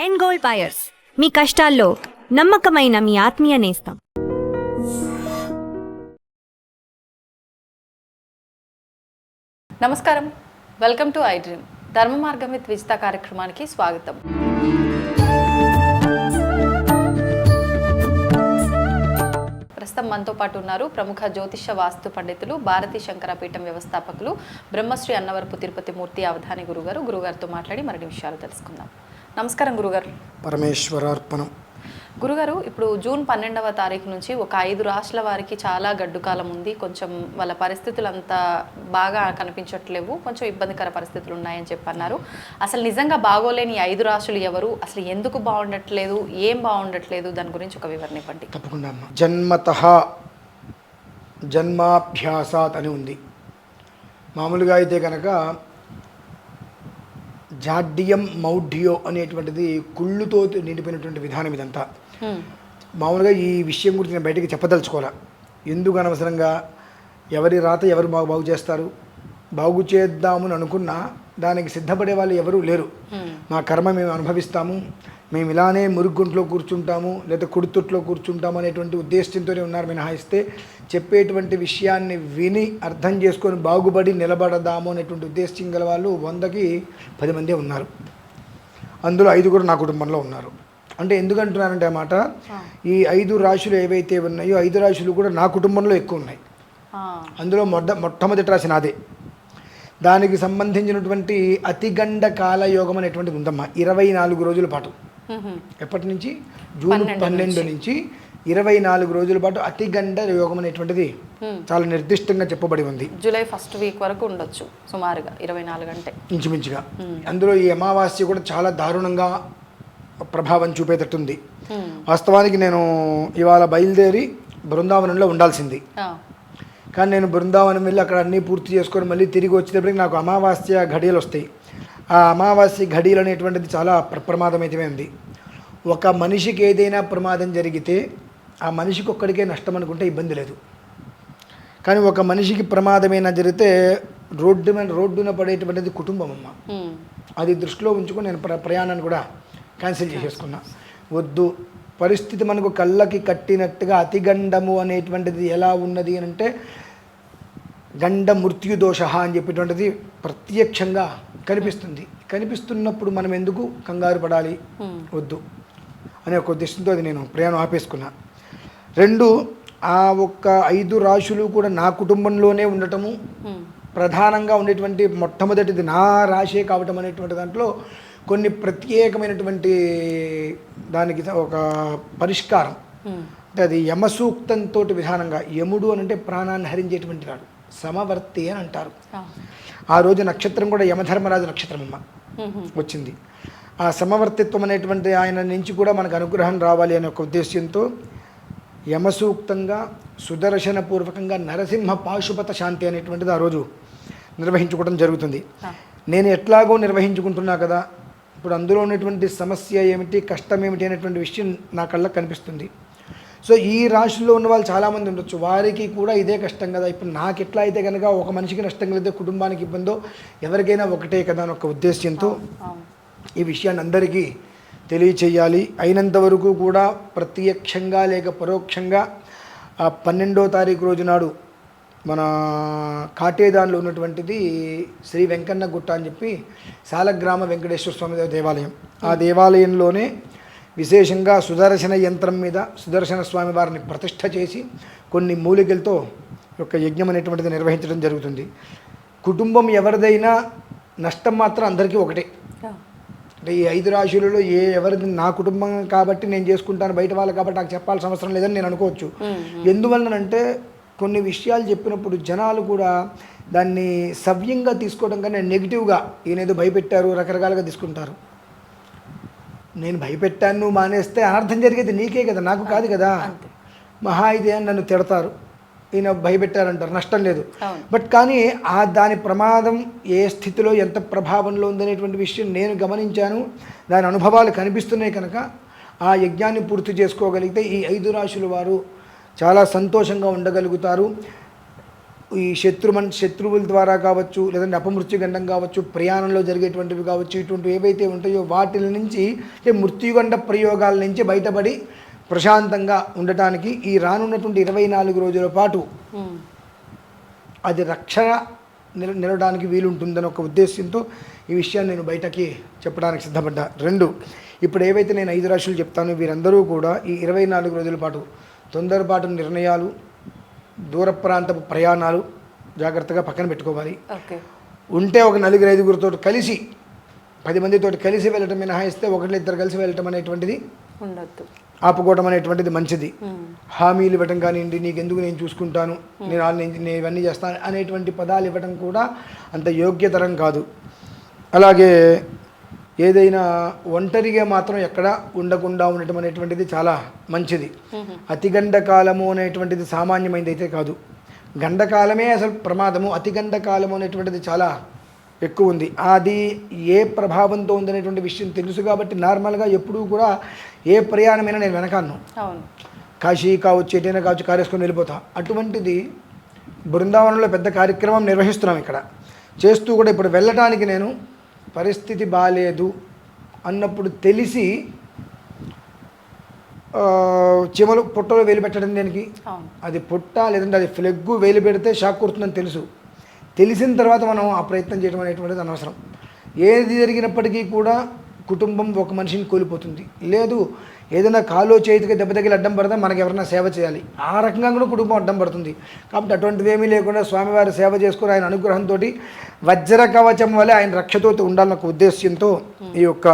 End gold buyers, మీ కష్టాల్లో నమ్మకమైన మీ ఆత్మీయ నేస్తం. నమస్కారం, వెల్కమ్ టు ఐ డ్రీమ్. ధర్మ మార్గం విత్ విజిత కార్యక్రమానికి స్వాగతం. ప్రస్తుతం మనతో పాటు ఉన్నారు ప్రముఖ జ్యోతిష వాస్తు పండితులు, భారతీ శంకరపీఠం వ్యవస్థాపకులు, బ్రహ్మశ్రీ అన్నవరపు తిరుపతి మూర్తి అవధాని గురుగారు. గురుగారితో మాట్లాడి మరిన్ని విషయాలు తెలుసుకుందాం. నమస్కారం గురుగారు. పరమేశ్వరార్పణం. గురుగారు, ఇప్పుడు జూన్ 12వ తారీఖు నుంచి ఒక 5 రాష్ట్రాల వారికి చాలా గడ్డు కాలం ఉంది. కొంచెం వాళ్ళ పరిస్థితులు అంతా బాగా కనిపించట్లేవు, కొంచెం ఇబ్బందికర పరిస్థితులు ఉన్నాయని చెప్పన్నారు. అసలు నిజంగా బాగోలేని 5 రాశులు ఎవరు, అసలు ఎందుకు బాగుండట్లేదు, ఏం బాగుండట్లేదు, దాని గురించి ఒక వివరణ ఇవ్వండి. తప్పకుండా అమ్మ. జన్మతః జన్మాభ్యాసాత్ అని ఉంది. మామూలుగా అయితే కనుక జాడ్యం మౌఢ్యో అనేటువంటిది కుళ్ళుతో నిండిపోయినటువంటి విధానం ఇదంతా. మామూలుగా ఈ విషయం గురించి నేను బయటికి చెప్పదలుచుకోవాలా. ఎందుకు అనవసరంగా ఎవరి రాత ఎవరు బాగు చేస్తారు, బాగు చేద్దామని అనుకున్నా దానికి సిద్ధపడే వాళ్ళు ఎవరూ లేరు. మా కర్మ మేము అనుభవిస్తాము, మేము ఇలానే మురుగుంట్లో కూర్చుంటాము లేదా కుడితుట్లో కూర్చుంటాము అనేటువంటి ఉద్దేశంతోనే ఉన్నారు మినహాయిస్తే చెప్పేటువంటి విషయాన్ని విని అర్థం చేసుకొని బాగుపడి నిలబడదాము అనేటువంటి ఉద్దేశం గల వాళ్ళు 100కి 10 మందే ఉన్నారు. అందులో 5 నా కుటుంబంలో ఉన్నారు. అంటే ఎందుకంటున్నారంటే అన్నమాట, ఈ 5 రాశులు ఏవైతే ఉన్నాయో 5 రాశులు కూడా నా కుటుంబంలో ఎక్కువ ఉన్నాయి. అందులో మొట్టమొదటి రాశి నాదే. దానికి సంబంధించినటువంటి అతిగండ కాలయోగం అనేటువంటిది ఉందమ్మా. 24 రోజుల పాటు, ఎప్పటి నుంచి జూన్ 12 నుంచి 24 రోజుల పాటు అతిగండ యోగం అనేటువంటిది చాలా నిర్దిష్టంగా చెప్పబడి ఉంది. జూలై 1st వీక్ వరకు ఉండొచ్చు సుమారుగా 24 గంటలు ఇంచుమించుగా. అందులో ఈ అమావాస్య కూడా చాలా దారుణంగా ప్రభావం చూపేటట్టుంది. వాస్తవానికి నేను ఇవాళ బయలుదేరి బృందావనంలో ఉండాల్సింది, కానీ నేను బృందావనం వెళ్ళి అక్కడ అన్నీ పూర్తి చేసుకొని మళ్ళీ తిరిగి వచ్చేటప్పటికి నాకు అమావాస్య ఘడియలు వస్తాయి. ఆ అమావాస్య ఘడియలు అనేటువంటిది చాలా ప్రమాదమైతే ఉంది. ఒక మనిషికి ఏదైనా ప్రమాదం జరిగితే ఆ మనిషికి ఒక్కడికే నష్టం అనుకుంటే ఇబ్బంది లేదు. కానీ ఒక మనిషికి ప్రమాదమైనా జరిగితే రోడ్డున పడేటువంటిది కుటుంబం అమ్మ. అది దృష్టిలో ఉంచుకొని నేను ప్రయాణాన్ని కూడా క్యాన్సిల్ చేసేసుకున్నా. వద్దు, పరిస్థితి మనకు కళ్ళకి కట్టినట్టుగా అతిగండము అనేటువంటిది ఎలా ఉన్నది అని అంటే గండ మృత్యుదోష అని చెప్పేటువంటిది ప్రత్యక్షంగా కనిపిస్తుంది. కనిపిస్తున్నప్పుడు మనం ఎందుకు కంగారు పడాలి, వద్దు అనే ఒక ఉద్దేశంతో అది నేను ప్రయాణం ఆపేసుకున్నా. 2, ఆ ఒక్క 5 రాశులు కూడా నా కుటుంబంలోనే ఉండటము, ప్రధానంగా ఉండేటువంటి మొట్టమొదటిది నా రాశే కావటం అనేటువంటి దాంట్లో కొన్ని ప్రత్యేకమైనటువంటి దానికి ఒక పరిష్కారం అంటే అది యమసూక్తంతో విధానంగా. యముడు అని అంటే ప్రాణాన్ని హరించేటువంటి వాడు, సమవర్తి అని అంటారు. ఆ రోజు నక్షత్రం కూడా యమధర్మరాజు నక్షత్రం అమ్మ వచ్చింది. ఆ సమవర్తిత్వం అనేటువంటి ఆయన నుంచి కూడా మనకు అనుగ్రహం రావాలి అనే ఒక ఉద్దేశ్యంతో యమసూక్తంగా సుదర్శనపూర్వకంగా నరసింహ పాశుపత శాంతి అనేటువంటిది ఆ రోజు నిర్వహించుకోవడం జరుగుతుంది. నేను ఎట్లాగో నిర్వహించుకుంటున్నా కదా, ఇప్పుడు అందులో ఉన్నటువంటి సమస్య ఏమిటి, కష్టం ఏమిటి అనేటువంటి విషయం నా కళ్ళకు కనిపిస్తుంది. సో ఈ రాశుల్లో ఉన్న వాళ్ళు చాలామంది ఉండొచ్చు, వారికి కూడా ఇదే కష్టం కదా. ఇప్పుడు నాకు ఎట్లా అయితే కనుక ఒక మనిషికి నష్టం కలిగితే కుటుంబానికి ఇబ్బందో ఎవరికైనా ఒకటే కదా అని ఒక ఉద్దేశ్యంతో ఈ విషయాన్ని అందరికీ తెలియచేయాలి. అయినంత వరకు కూడా ప్రత్యక్షంగా లేక పరోక్షంగా ఆ 12వ తారీఖు రోజు నాడు మన కాటేదాన్లో ఉన్నటువంటిది శ్రీ వెంకన్న గుట్ట అని చెప్పి సాలగ్రామ వెంకటేశ్వర స్వామి దేవాలయం. ఆ దేవాలయంలోనే విశేషంగా సుదర్శన యంత్రం మీద సుదర్శన స్వామి వారిని ప్రతిష్ఠ చేసి కొన్ని మూలికలతో యొక్క యజ్ఞం అనేటువంటిది నిర్వహించడం జరుగుతుంది. కుటుంబం ఎవరిదైనా నష్టం మాత్రం అందరికీ ఒకటే. అంటే ఈ 5 రాశులలో ఎవరిది నా కుటుంబం కాబట్టి నేను చేసుకుంటాను, బయట వాళ్ళు కాబట్టి నాకు చెప్పాల్సిన అవసరం లేదని నేను అనుకోవచ్చు. ఎందువల్లనంటే కొన్ని విషయాలు చెప్పినప్పుడు జనాలు కూడా దాన్ని సవ్యంగా తీసుకోవడం కన్నా నెగిటివ్గా ఈయనేదో భయపెట్టారు రకరకాలుగా తీసుకుంటారు. నేను భయపెట్టాను, నువ్వు మానేస్తే అనర్థం జరిగేది నీకే కదా, నాకు కాదు కదా. మహా అయితే నన్ను తిడతారు, ఈయన భయపెట్టారంటారు, నష్టం లేదు. బట్ కానీ దాని ప్రమాదం ఏ స్థితిలో ఎంత ప్రభావంలో ఉందనేటువంటి విషయం నేను గమనించాను. దాని అనుభవాలు కనిపిస్తున్నాయి కనుక ఆ యజ్ఞాన్ని పూర్తి చేసుకోగలిగితే ఈ 5 రాశుల వారు చాలా సంతోషంగా ఉండగలుగుతారు. ఈ శత్రువుల ద్వారా కావచ్చు, లేదంటే అపమృత్యుగండం కావచ్చు, ప్రయాణంలో జరిగేటువంటివి కావచ్చు, ఇటువంటివి ఏవైతే ఉంటాయో వాటి నుంచి మృత్యుగండ ప్రయోగాల నుంచి బయటపడి ప్రశాంతంగా ఉండటానికి ఈ రానున్నటువంటి 24 రోజుల పాటు అది రక్షణ నిలవడానికి వీలుంటుందని ఒక ఉద్దేశంతో ఈ విషయాన్ని నేను బయటకి చెప్పడానికి సిద్ధపడ్డా. 2, ఇప్పుడు ఏవైతే నేను 5 రాశులు చెప్తానో వీరందరూ కూడా ఈ 24 రోజుల పాటు తొందరపాటు నిర్ణయాలు, దూర ప్రాంతపు ప్రయాణాలు జాగ్రత్తగా పక్కన పెట్టుకోవాలి. ఉంటే ఒక 4-5గురితో కలిసి 10 మందితో కలిసి వెళ్ళటం మినహాయిస్తే 1-2 కలిసి వెళ్ళటం అనేటువంటిది ఉండొద్దు, ఆపుకోవడం అనేటువంటిది మంచిది. హామీలు ఇవ్వటం కానివ్వండి, నీకెందుకు నేను చూసుకుంటాను, నేను ఇవన్నీ చేస్తాను అనేటువంటి పదాలు ఇవ్వటం కూడా అంత యోగ్యతరం కాదు. అలాగే ఏదైనా ఒంటరిగా మాత్రం ఎక్కడ ఉండకుండా ఉండటం అనేటువంటిది చాలా మంచిది. అతిగండకాలము అనేటువంటిది సామాన్యమైనది అయితే కాదు, గండకాలమే అసలు ప్రమాదము, అతిగండకాలము అనేటువంటిది చాలా ఎక్కువ ఉంది. అది ఏ ప్రభావంతో ఉందనేటువంటి విషయం తెలుసు కాబట్టి నార్మల్గా ఎప్పుడూ కూడా ఏ ప్రయాణమైనా నేను వెనకాను. కాశీ కావచ్చు, ఎటైనా కావచ్చు, కారేసుకొని వెళ్ళిపోతా. అటువంటిది బృందావనంలో పెద్ద కార్యక్రమం నిర్వహిస్తున్నాం ఇక్కడ చేస్తూ కూడా ఇప్పుడు వెళ్ళటానికి నేను పరిస్థితి బాగాలేదు అన్నప్పుడు తెలిసి చెమలు పుట్టలో వేలు పెట్టడం దేనికి? అది పుట్ట లేదంటే అది ఫ్లెగ్గు వేలు పెడితే షాక్ కొడుతుందని తెలిసిన తర్వాత మనం ఆ ప్రయత్నం చేయడం అనేటువంటిది అనవసరం. ఏది జరిగినప్పటికీ కూడా కుటుంబం ఒక మనిషిని కోల్పోతుంది. లేదు ఏదైనా కాలో చేతికి దెబ్బ తగిలి అడ్డం పడితే మనకి ఎవరైనా సేవ చేయాలి, ఆ రకంగా కూడా కుటుంబం అడ్డం పడుతుంది. కాబట్టి అటువంటిది ఏమీ లేకుండా స్వామివారి సేవ చేసుకుని ఆయన అనుగ్రహంతో వజ్ర కవచం వలె ఆయన రక్షతో ఉండాలన్న ఒక ఉద్దేశ్యంతో ఈ యొక్క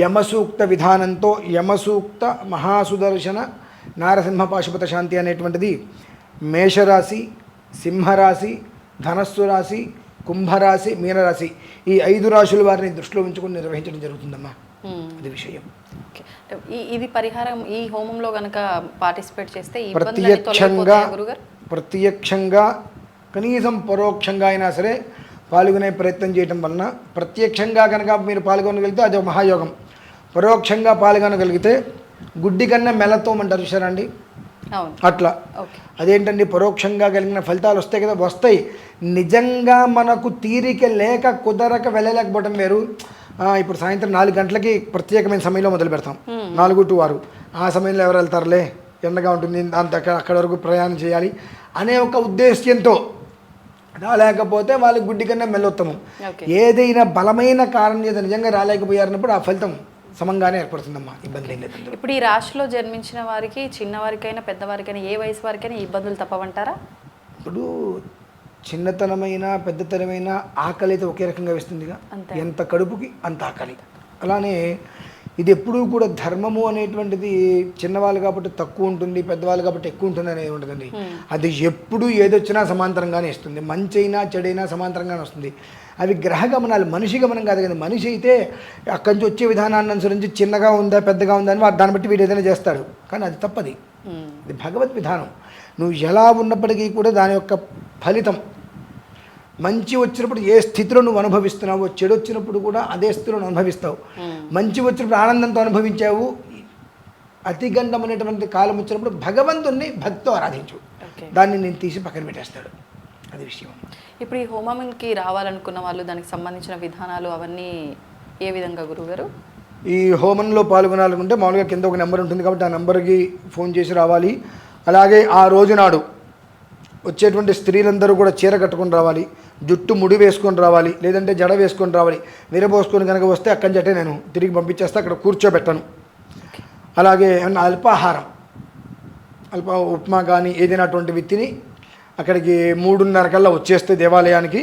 యమసూక్త విధానంతో యమసూక్త మహాసుదర్శన నారసింహ పాశుపత శాంతి అనేటువంటిది మేషరాశి, సింహరాశి, ధనస్సు రాశి, కుంభరాశి, మీనరాశి ఈ 5 రాశుల వారిని దృష్టిలో ఉంచుకొని నిర్వహించడం జరుగుతుందమ్మా. అది విషయం. ఇది పరిహారం ఈ హోమంలో కనుక పార్టిసిపేట్ చేస్తే ప్రత్యక్షంగా కనీసం పరోక్షంగా అయినా సరే పాల్గొనే ప్రయత్నం చేయడం వలన, ప్రత్యక్షంగా కనుక మీరు పాల్గొనగలిగితే అది ఒక మహాయోగం, పరోక్షంగా పాల్గొనగలిగితే గుడ్డి కన్నా మెల్లతో అంటారు చూసారా అండి, అట్లా. అదేంటండి పరోక్షంగా కలిగిన ఫలితాలు వస్తాయి కదా, వస్తాయి. నిజంగా మనకు తీరిక లేక కుదరక వెళ్ళలేకపోవడం వేరు. ఇప్పుడు సాయంత్రం 4 గంటలకి ప్రత్యేకమైన సమయంలో మొదలు పెడతాం, 4 to 6. ఆ సమయంలో ఎవరు వెళ్తారులే, ఎండగా ఉంటుంది, అంత అక్కడి వరకు ప్రయాణం చేయాలి అనే ఒక ఉద్దేశ్యంతో రాలేకపోతే వాళ్ళకి గుడ్డి కన్నా మెల్లొత్తమం. ఏదైనా బలమైన కారణం చేత నిజంగా రాలేకపోయారన్నప్పుడు ఆ ఫలితం సమంగానే ఏర్పడుతుందమ్మా, ఇబ్బంది ఏం లేదు. ఇప్పుడు ఈ రాశిలో జన్మించిన వారికి, చిన్నవారికైనా పెద్దవారికైనా, ఏ వయసు వారికైనా ఇబ్బందులు తప్పవంటారా? ఇప్పుడు చిన్నతనమైన పెద్దతనమైన ఆకలి అయితే ఒకే రకంగా వేస్తుందిగా, ఎంత కడుపుకి అంత ఆకలి. అలానే ఇది ఎప్పుడూ కూడా ధర్మము అనేటువంటిది చిన్నవాళ్ళు కాబట్టి తక్కువ ఉంటుంది, పెద్దవాళ్ళు కాబట్టి ఎక్కువ ఉంటుంది అనేది ఉంటుందండి. అది ఎప్పుడు ఏదొచ్చినా సమాంతరంగానే ఇస్తుంది, మంచి అయినా చెడైనా సమాంతరంగానే వస్తుంది. అవి గ్రహ గమనాలు, మనిషి గమనం కాదు కదా. మనిషి అయితే అక్కడి నుంచి వచ్చే విధానాన్ని అనుసరించి చిన్నగా ఉందా పెద్దగా ఉందా అని దాన్ని బట్టి వీడు ఏదైనా చేస్తాడు, కానీ అది తప్పది. ఇది భగవద్ విధానం. నువ్వు ఎలా ఉన్నప్పటికీ కూడా దాని యొక్క ఫలితం మంచి వచ్చినప్పుడు ఏ స్థితిలో నువ్వు అనుభవిస్తున్నావో, చెడు వచ్చినప్పుడు కూడా అదే స్థితిలో అనుభవిస్తావు. మంచి వచ్చినప్పుడు ఆనందంతో అనుభవించావు, అతిగండం అనేటువంటి కాలం వచ్చినప్పుడు భగవంతుణ్ణి భక్తితో ఆరాధించు, దాన్ని నేను తీసి పక్కన పెట్టేస్తాడు. అది విషయం. ఇప్పుడు ఈ హోమంకి రావాలనుకున్న వాళ్ళు దానికి సంబంధించిన విధానాలు అవన్నీ ఏ విధంగా గురుగారు? ఈ హోమంలో పాల్గొనాలనుకుంటే మామూలుగా కింద ఒక నెంబర్ ఉంటుంది కాబట్టి ఆ నెంబర్కి ఫోన్ చేసి రావాలి. అలాగే ఆ రోజు నాడు వచ్చేటువంటి స్త్రీలందరూ కూడా చీర కట్టుకొని రావాలి, జుట్టు ముడి వేసుకొని రావాలి, లేదంటే జడ వేసుకొని రావాలి. విరబోసుకొని కనుక వస్తే అక్కడి నుంచే నేను తిరిగి పంపించేస్తే అక్కడ కూర్చోబెట్టాను. అలాగే ఏమన్నా అల్పాహారం, ఉప్మా కానీ ఏదైనా అటువంటివి తిని అక్కడికి 3:30 కల్లా వచ్చేస్తే దేవాలయానికి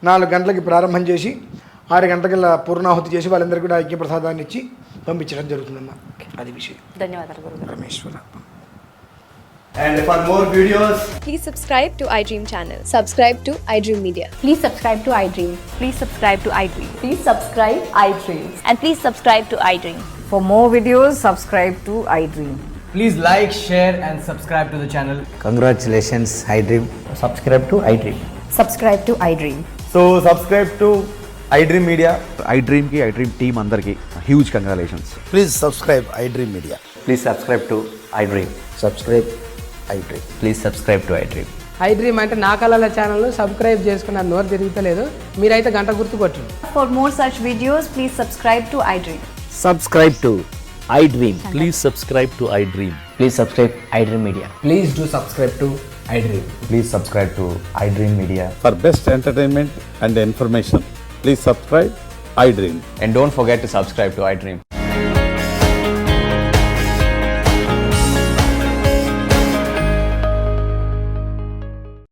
4 గంటలకి ప్రారంభం చేసి 6 గంటలకల్లా పూర్ణాహుతి చేసి వాళ్ళందరికీ కూడా ఐక్యప్రసాదాన్ని ఇచ్చి పంపించడం జరుగుతుందమ్మా. అది విషయం. ధన్యవాదాలు గురుగారు. Rameshwara. And for more videos, please subscribe to iDream channel. Subscribe to iDream Media. Please subscribe to iDream. Please subscribe to iDream. Please subscribe iDream. And please subscribe to iDream. For more videos, subscribe to iDream. please like, share and subscribe to the channel. Congratulations, iDream. Subscribe to iDream. Subscribe to iDream. So subscribe to iDream Media. iDream ki iDream team andarki huge congratulations. Please subscribe iDream Media. Please subscribe to iDream. Subscribe iDream. Please subscribe to iDream. I dream అంటే నా కళల channel subscribe చేసుకున్న నోరు తిరుగుతలేదు. మీరైతే గంట గుర్తు కొట్టండి. For more such videos, please subscribe to iDream. Subscribe to iDream. Please subscribe to iDream. Please subscribe iDream Media. Please do subscribe to iDream. Please subscribe to iDream Media. For best entertainment and information, please subscribe iDream. And don't forget to subscribe to iDream.